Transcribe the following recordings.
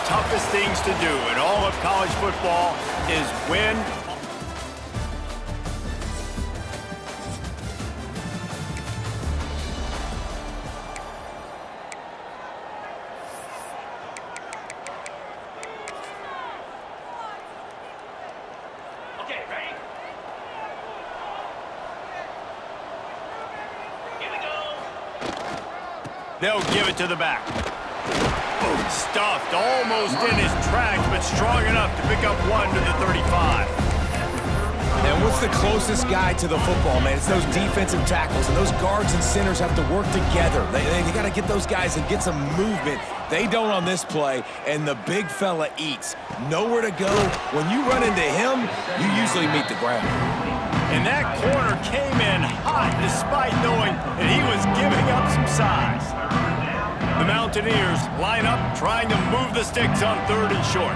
toughest things to do in all of college football is win. Okay, ready? Here we go. They'll give it to the back. Stuffed almost in his tracks, but strong enough to pick up one to the 35. And what's the closest guy to the football, man? It's those defensive tackles, and those guards and centers have to work together. They got to get those guys and get some movement. They don't on this play, and the big fella eats. Nowhere to go. When you run into him, you usually meet the ground. And that corner came in hot despite knowing that he was giving up some size. The Mountaineers line up trying to move the sticks on 3rd and short.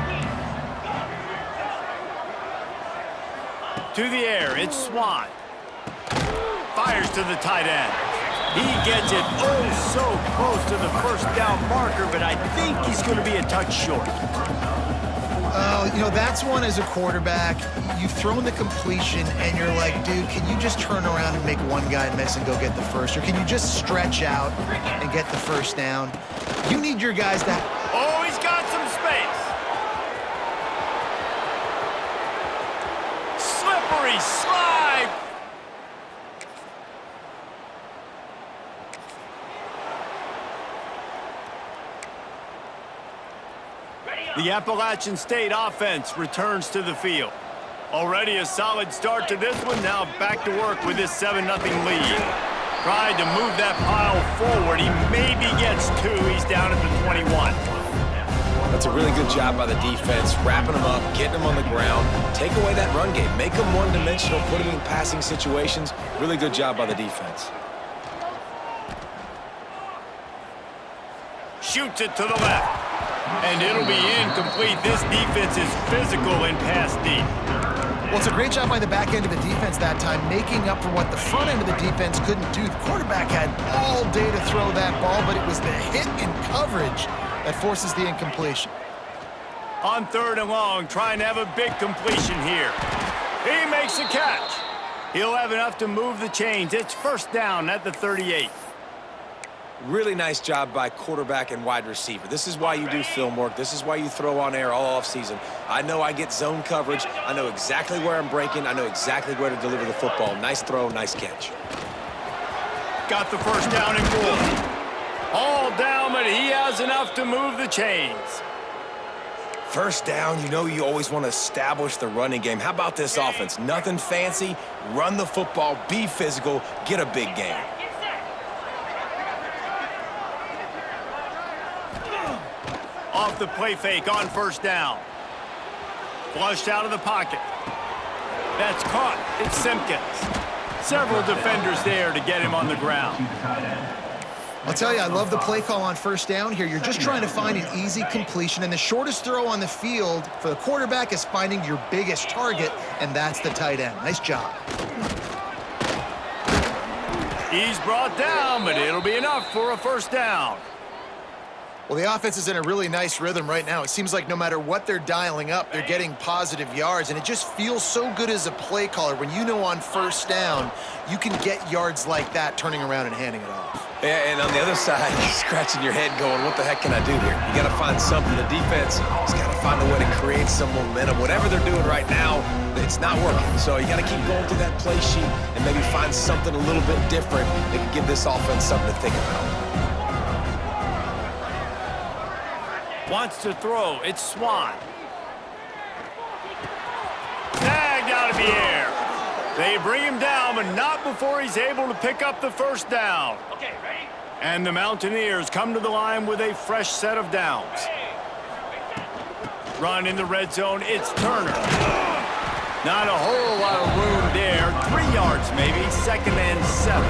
To the air, it's Swann. Fires to the tight end. He gets it oh so close to the first down marker, but I think he's going to be a touch short. You know, that's one as a quarterback. You've thrown the completion, and you're like, dude, can you just turn around and make one guy miss and go get the first? Or can you just stretch out and get the first down? You need your guys to... Oh, he's got some space. Slippery slide. The Appalachian State offense returns to the field. Already a solid start to this one. Now back to work with this 7-0 lead. Tried to move that pile forward. He maybe gets 2. He's down at the 21. That's a really good job by the defense, wrapping them up, getting them on the ground. Take away that run game. Make them one-dimensional, put them in passing situations. Really good job by the defense. Shoots it to the left. And it'll be incomplete. This defense is physical and pass deep. Well, it's a great job by the back end of the defense that time, making up for what the front end of the defense couldn't do. The quarterback had all day to throw that ball, but it was the hit in coverage that forces the incompletion. On 3rd and long, trying to have a big completion here. He makes a catch. He'll have enough to move the chains. It's 1st down at the 38. Really nice job by quarterback and wide receiver. This is why you do film work. This is why you throw on air all offseason. I know I get zone coverage. I know exactly where I'm breaking. I know exactly where to deliver the football. Nice throw, nice catch. Got the 1st down and goal. All down, but he has enough to move the chains. 1st down, you know you always want to establish the running game. How about this offense? Nothing fancy. Run the football, be physical, get a big gain. Off the play fake on 1st down. Flushed out of the pocket. That's caught. It's Simpkins. Several defenders there to get him on the ground. I'll tell you, I love the play call on 1st down here. You're just trying to find an easy completion, and the shortest throw on the field for the quarterback is finding your biggest target, and that's the tight end. Nice job. He's brought down, but it'll be enough for a 1st down. Well, the offense is in a really nice rhythm right now. It seems like no matter what they're dialing up, they're getting positive yards, and it just feels so good as a play caller when you know on 1st down you can get yards like that turning around and handing it off. Yeah, and on the other side, you're scratching your head going, what the heck can I do here? You got to find something. The defense has got to find a way to create some momentum. Whatever they're doing right now, it's not working. So you got to keep going through that play sheet and maybe find something a little bit different that can give this offense something to think about. Wants to throw. It's Swann. Snagged out of the air. They bring him down, but not before he's able to pick up the 1st down. Okay, ready? And the Mountaineers come to the line with a fresh set of downs. Run in the red zone. It's Turner. Not a whole lot of room there. 3 yards maybe. 2nd and 7.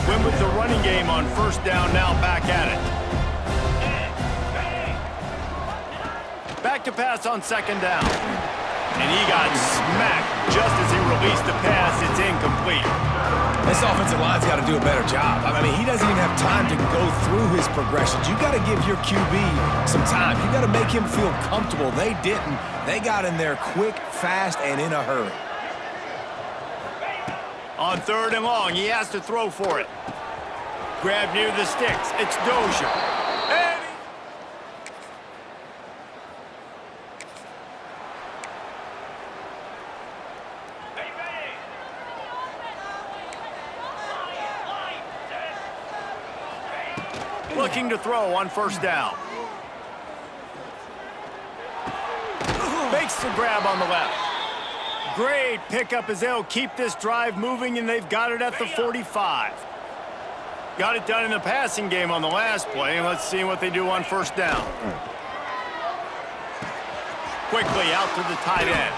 Win with the running game on 1st down, now back at it. Back to pass on 2nd down. And he got smacked just as he released the pass. It's incomplete. This offensive line's got to do a better job. I mean, he doesn't even have time to go through his progressions. You got to give your QB some time. You got to make him feel comfortable. They didn't. They got in there quick, fast, and in a hurry. On 3rd and long, he has to throw for it. Grab near the sticks. It's Dozier. And looking to throw on 1st down. Makes the grab on the left. Great pickup as they'll keep this drive moving, and they've got it at the 45. Got it done in the passing game on the last play, and let's see what they do on 1st down. Quickly out to the tight end.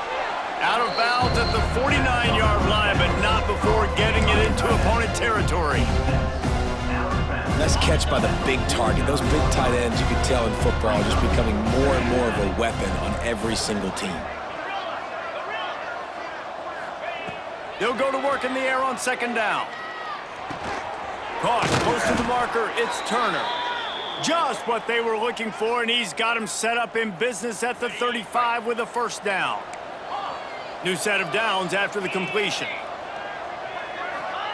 Out of bounds at the 49-yard line, but not before getting it into opponent territory. Nice catch by the big target. Those big tight ends, you can tell in football, are just becoming more and more of a weapon on every single team. They'll go to work in the air on 2nd down. Caught close to the marker, it's Turner. Just what they were looking for, and he's got him set up in business at the 35 with a 1st down. New set of downs after the completion.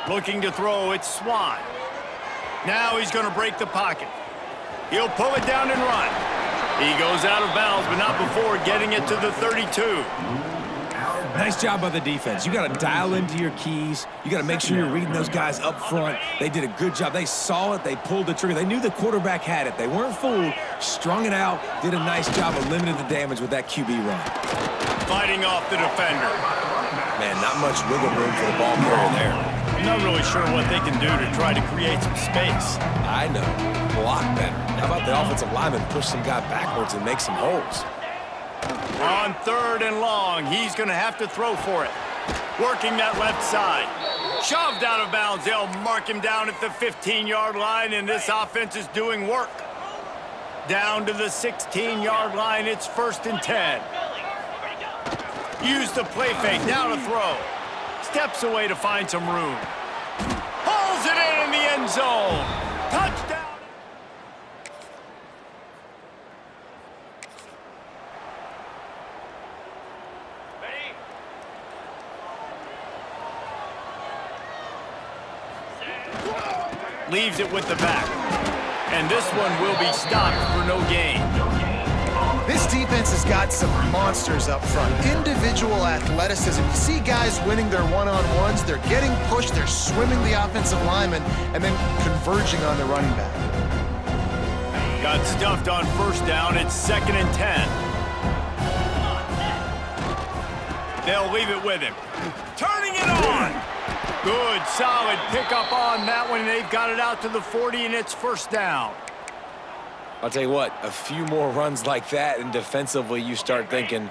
Looking to throw, it's Swan. Now he's going to break the pocket. He'll pull it down and run. He goes out of bounds, but not before getting it to the 32. Nice job by the defense. You got to dial into your keys. You got to make sure you're reading those guys up front. They did a good job. They saw it. They pulled the trigger. They knew the quarterback had it. They weren't fooled. Strung it out. Did a nice job of limiting the damage with that QB run. Fighting off the defender. Man, not much wiggle room for the ball carrier there. I'm not really sure what they can do to try to create some space. I know. Block better. How about the offensive lineman push some guy backwards and make some holes? On 3rd and long, he's going to have to throw for it. Working that left side. Shoved out of bounds. They'll mark him down at the 15-yard line, and this offense is doing work. Down to the 16-yard line, it's 1st and 10. Use the play fake, now to throw. Steps away to find some room. Pulls it in the end zone. Touchdown. Leaves it with the back. And this one will be stopped for no gain. This defense has got some monsters up front. Individual athleticism. You see guys winning their one-on-ones. They're getting pushed. They're swimming the offensive lineman and then converging on the running back. Got stuffed on 1st down. It's 2nd and 10. They'll leave it with him. Turning it on. Good, solid pickup on that one. They've got it out to the 40, and it's 1st down. I'll tell you what, a few more runs like that, and defensively you start thinking,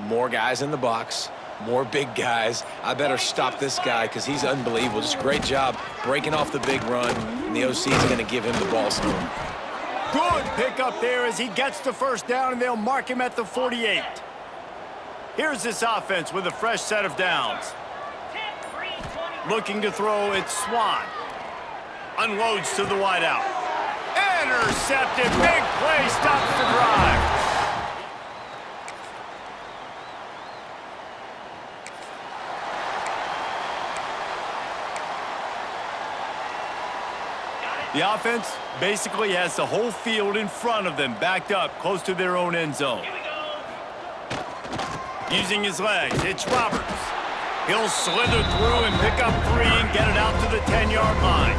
more guys in the box, more big guys. I better stop this guy because he's unbelievable. Just a great job breaking off the big run, and the OC is going to give him the ball some more. Good pickup there as he gets the 1st down, and they'll mark him at the 48. Here's this offense with a fresh set of downs. Looking to throw, it's Swan. Unloads to the wideout. Intercepted. Big play. Stops the drive. The offense basically has the whole field in front of them, backed up close to their own end zone. Using his legs, it's Roberts. He'll slither through and pick up 3 and get it out to the 10-yard line.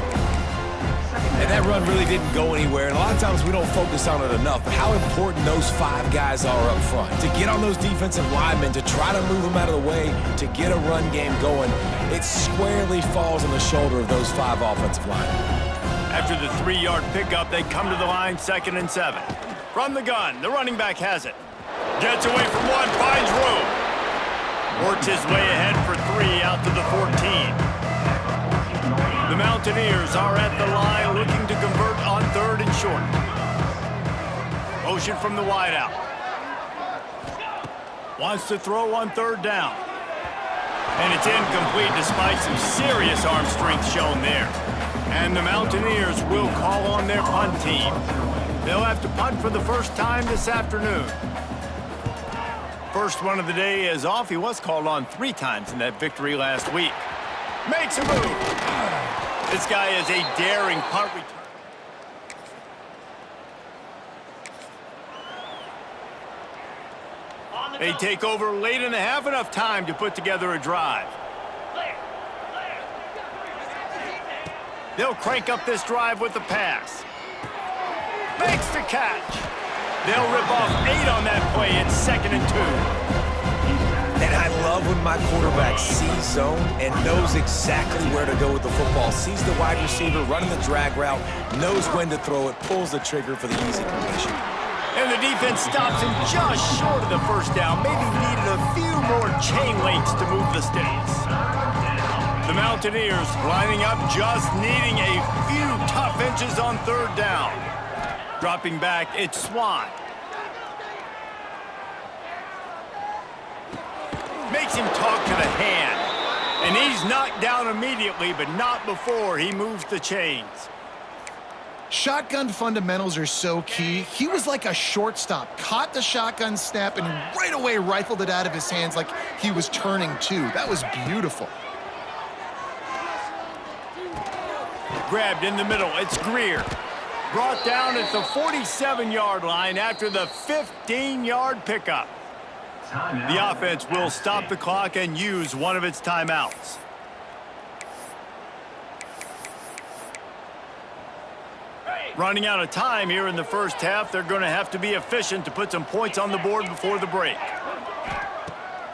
And that run really didn't go anywhere, and a lot of times we don't focus on it enough, but how important those 5 guys are up front. To get on those defensive linemen, to try to move them out of the way, to get a run game going, it squarely falls on the shoulder of those 5 offensive linemen. After the 3-yard pickup, they come to the line, 2nd and 7. From the gun, the running back has it. Gets away from one, finds room. Works his way ahead for 3 out to the 14. The Mountaineers are at the line looking to convert on 3rd and short. Motion from the wideout. Wants to throw on 3rd down. And it's incomplete despite some serious arm strength shown there. And the Mountaineers will call on their punt team. They'll have to punt for the first time this afternoon. First one of the day is off. He was called on 3 times in that victory last week. Makes a move. This guy is a daring punt return. They take over late in the half, enough time to put together a drive. They'll crank up this drive with the pass. Makes the catch. They'll rip off 8 on that play. It's 2nd and 2. And I love when my quarterback sees zone and knows exactly where to go with the football. Sees the wide receiver running the drag route, knows when to throw it, pulls the trigger for the easy completion. And the defense stops him just short of the first down. Maybe needed a few more chain links to move the sticks. The Mountaineers lining up, just needing a few tough inches on 3rd down. Dropping back, it's Swan. Makes him talk to the hand. And he's knocked down immediately, but not before he moves the chains. Shotgun fundamentals are so key. He was like a shortstop, caught the shotgun snap and right away rifled it out of his hands like he was turning 2. That was beautiful. Grabbed in the middle, it's Greer. Brought down at the 47-yard line after the 15-yard pickup. The offense will stop the clock and use one of its timeouts. Running out of time here in the first half, they're going to have to be efficient to put some points on the board before the break.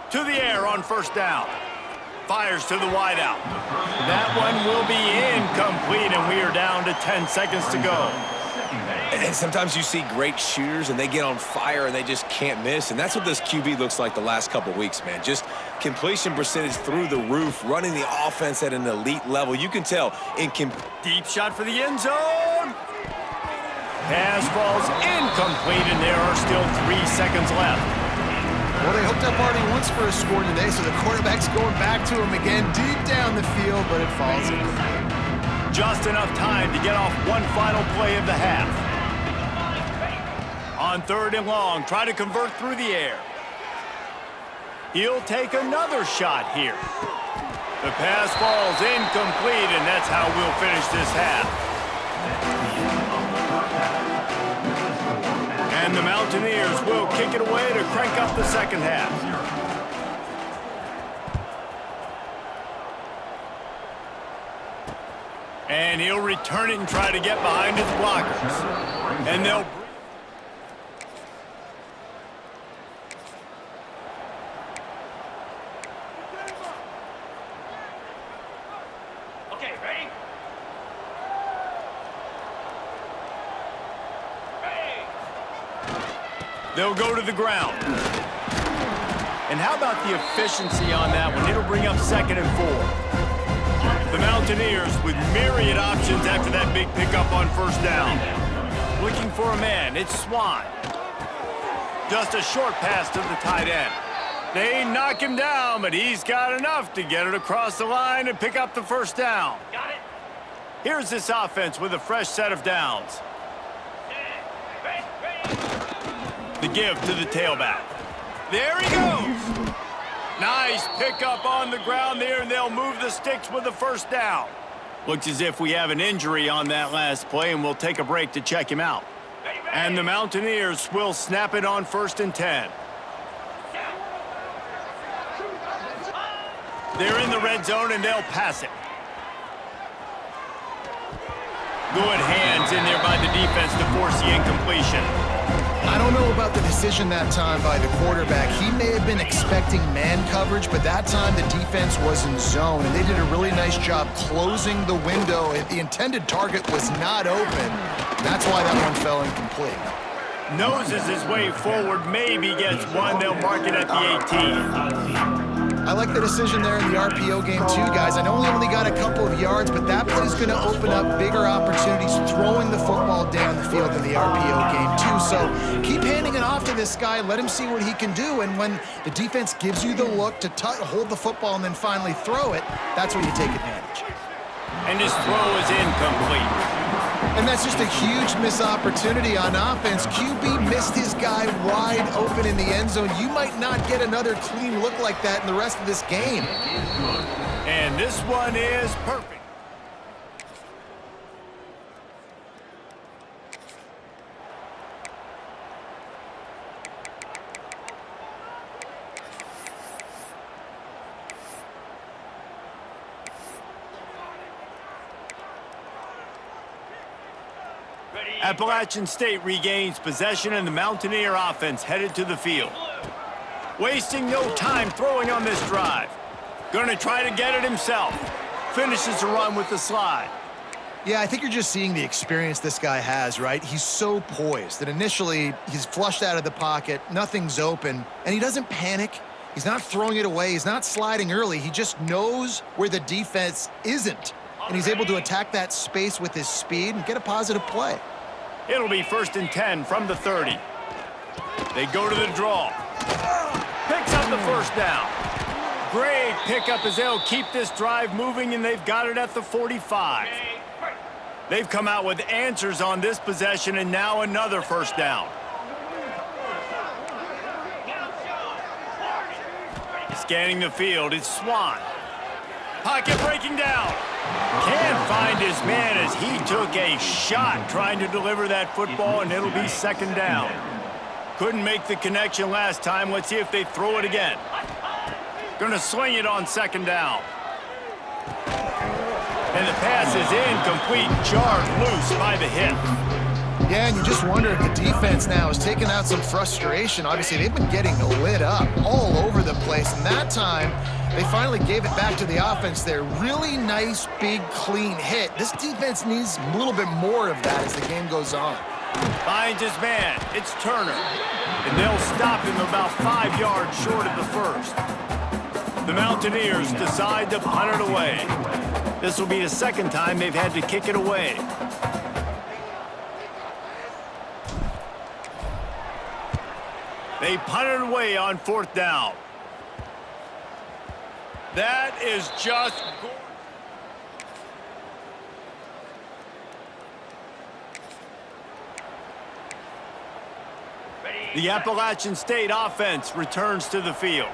To the air on 1st down. Fires to the wideout. That one will be incomplete, and we are down to 10 seconds to go. And sometimes you see great shooters, and they get on fire, and they just can't miss. And that's what this QB looks like the last couple weeks, man. Just completion percentage through the roof, running the offense at an elite level. You can tell. Deep shot for the end zone. Pass falls incomplete, and there are still 3 seconds left. Well, they hooked up already once for a score today, so the quarterback's going back to him again deep down the field, but it falls incomplete. Just enough time to get off one final play of the half. On 3rd and long, try to convert through the air. He'll take another shot here. The pass falls incomplete, and that's how we'll finish this half. And the Mountaineers will kick it away to crank up the second half. And he'll return it and try to get behind his blockers. And they'll... Okay, ready? They'll go to the ground. And how about the efficiency on that one? It'll bring up 2nd and 4. The Mountaineers with myriad options after that big pickup on 1st down. Looking for a man, it's Swan. Just a short pass to the tight end. They knock him down, but he's got enough to get it across the line and pick up the 1st down. Got it. Here's this offense with a fresh set of downs. The give to the tailback. There he goes. Nice pickup on the ground there, and they'll move the sticks with the 1st down. Looks as if we have an injury on that last play, and we'll take a break to check him out. And the Mountaineers will snap it on 1st and 10. They're in the red zone, and they'll pass it. Good hands in there by the defense to force the incompletion. I don't know about the decision that time by the quarterback. He may have been expecting man coverage, but that time the defense was in zone, and they did a really nice job closing the window. The intended target was not open. That's why that one fell incomplete. Noses his way forward, maybe gets one. They'll mark it at the 18. I like the decision there in the RPO game too, guys. I know he only got a couple of yards, but that play that is going to open up bigger opportunities throwing the football down the field in the RPO game too. So keep handing it off to this guy. Let him see what he can do. And when the defense gives you the look to hold the football and then finally throw it, that's when you take advantage. And his throw is incomplete. And that's just a huge missed opportunity on offense. QB missed his guy wide open in the end zone. You might not get another clean look like that in the rest of this game. And this one is perfect. Appalachian State regains possession and the Mountaineer offense headed to the field. Wasting no time throwing on this drive. Gonna try to get it himself. Finishes the run with the slide. Yeah, I think you're just seeing the experience this guy has, right? He's so poised that initially he's flushed out of the pocket, nothing's open, and he doesn't panic. He's not throwing it away. He's not sliding early. He just knows where the defense isn't, and he's able to attack that space with his speed and get a positive play. It'll be 1st and 10 from the 30. They go to the draw. Picks up the first down. Great pickup as they'll keep this drive moving, and they've got it at the 45. They've come out with answers on this possession, and now another first down. Scanning the field, it's Swan. Pocket breaking down. Can't find his man as he took a shot trying to deliver that football, and it'll be 2nd down. Couldn't make the connection last time. Let's see if they throw it again. Gonna sling it on 2nd down. And the pass is incomplete, jarred loose by the hip. Yeah, and you just wonder if the defense now is taking out some frustration. Obviously, they've been getting lit up all over the place, and that time, they finally gave it back to the offense there. Really nice, big, clean hit. This defense needs a little bit more of that as the game goes on. Finds his man. It's Turner. And they'll stop him about 5 yards short of the first. The Mountaineers decide to punt it away. This will be the 2nd time they've had to kick it away. They punt it away on 4th down. That is just gorgeous. The Appalachian State offense returns to the field.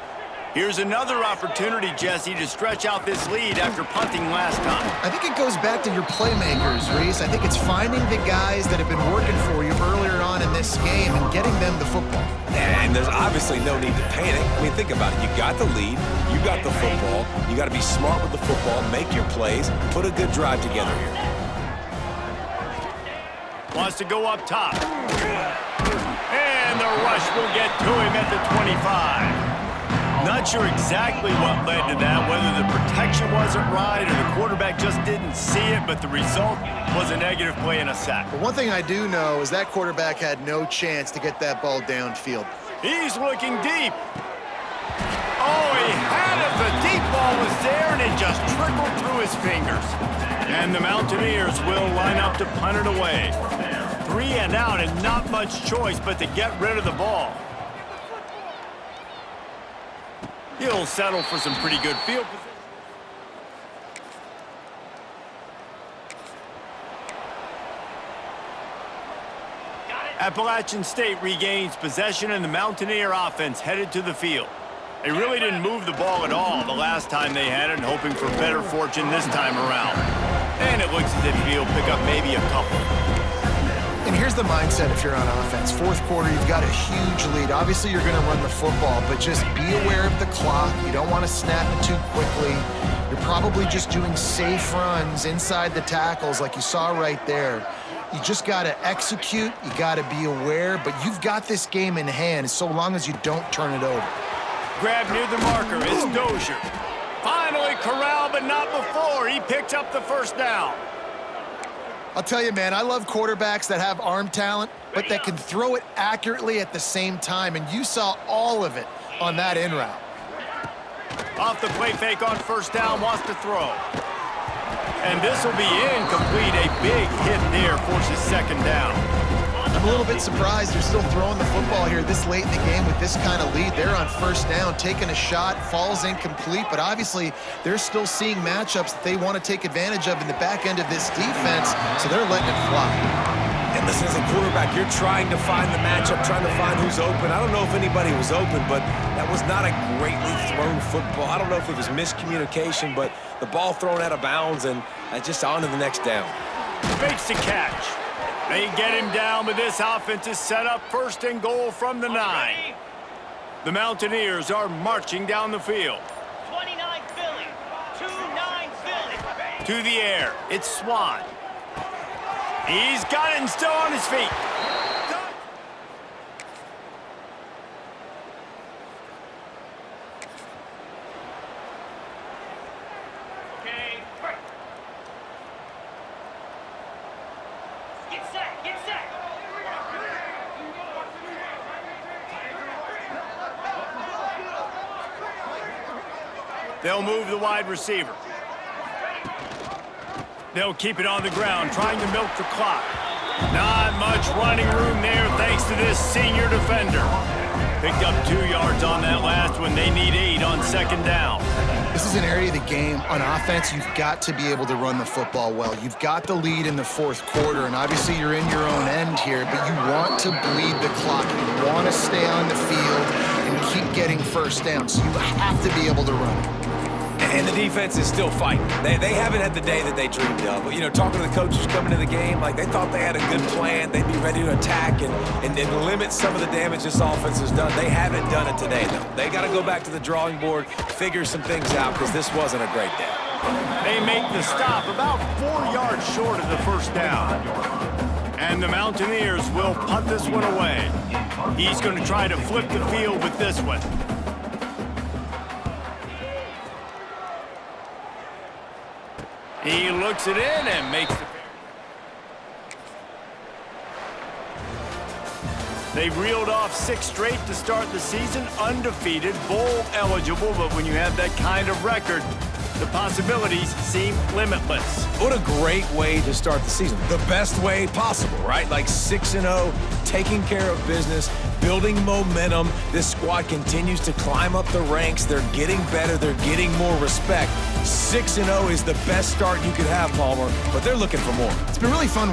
Here's another opportunity, Jesse, to stretch out this lead after punting last time. I think it goes back to your playmakers, Reese. I think it's finding the guys that have been working for you earlier on in this game and getting them the football. And there's obviously no need to panic. I mean, think about it. You got the lead. You got the football. You got to be smart with the football, make your plays, put a good drive together here. Wants to go up top. And the rush will get to him at the 25. Not sure exactly what led to that, whether the protection wasn't right or the quarterback just didn't see it, but the result was a negative play and a sack. But one thing I do know is that quarterback had no chance to get that ball downfield. He's looking deep. Oh, he had it. The deep ball was there, and it just trickled through his fingers. And the Mountaineers will line up to punt it away. 3 and out, and not much choice but to get rid of the ball. He'll settle for some pretty good field position. Appalachian State regains possession, and the Mountaineer offense headed to the field. They really didn't move the ball at all the last time they had it, hoping for better fortune this time around. And it looks as if he'll pick up maybe a couple. And here's the mindset if you're on offense. 4th quarter, you've got a huge lead. Obviously, you're going to run the football, but just be aware of the clock. You don't want to snap it too quickly. You're probably just doing safe runs inside the tackles like you saw right there. You just got to execute. You got to be aware, but you've got this game in hand so long as you don't turn it over. Grab near the marker. It's Dozier. Finally corralled, but not before. He picks up the first down. I'll tell you, man, I love quarterbacks that have arm talent, but that can throw it accurately at the same time, and you saw all of it on that in route. Off the play fake on first down, wants to throw. And this will be incomplete. A big hit there forces second down. I'm a little bit surprised they're still throwing the football here this late in the game with this kind of lead. They're on first down, taking a shot, falls incomplete, but obviously they're still seeing matchups that they want to take advantage of in the back end of this defense, so they're letting it fly. And listen, as a quarterback, you're trying to find the matchup, trying to find who's open. I don't know if anybody was open, but that was not a greatly thrown football. I don't know if it was miscommunication, but the ball thrown out of bounds and just on to the next down. Makes the catch. They get him down, but this offense is set up first and goal from the 9. The Mountaineers are marching down the field. 29 Philly. 2-9 Philly. To the air, it's Swan. He's got it and still on his feet. Okay, break. Get set, get set. They'll move the wide receiver. They'll keep it on the ground, trying to milk the clock. Not much running room there thanks to this senior defender. Picked up 2 yards on that last one. They need 8 on second down. This is an area of the game. On offense, you've got to be able to run the football well. You've got the lead in the fourth quarter, and obviously you're in your own end here, but you want to bleed the clock. You want to stay on the field and keep getting first down, so you have to be able to run it. And the defense is still fighting. They haven't had the day that they dreamed of. But, you know, talking to the coaches coming to the game, like they thought they had a good plan. They'd be ready to attack and limit some of the damage this offense has done. They haven't done it today, though. They got to go back to the drawing board, figure some things out, because this wasn't a great day. They make the stop about 4 yards short of the first down. And the Mountaineers will punt this one away. He's going to try to flip the field with this one. He looks it in and makes the... They've reeled off 6 straight to start the season, undefeated, bowl eligible, but when you have that kind of record, the possibilities seem limitless. What a great way to start the season. The best way possible, right? Like 6-0, taking care of business, building momentum. This squad continues to climb up the ranks. They're getting better. They're getting more respect. 6-0 is the best start you could have, Palmer, but they're looking for more. It's been really fun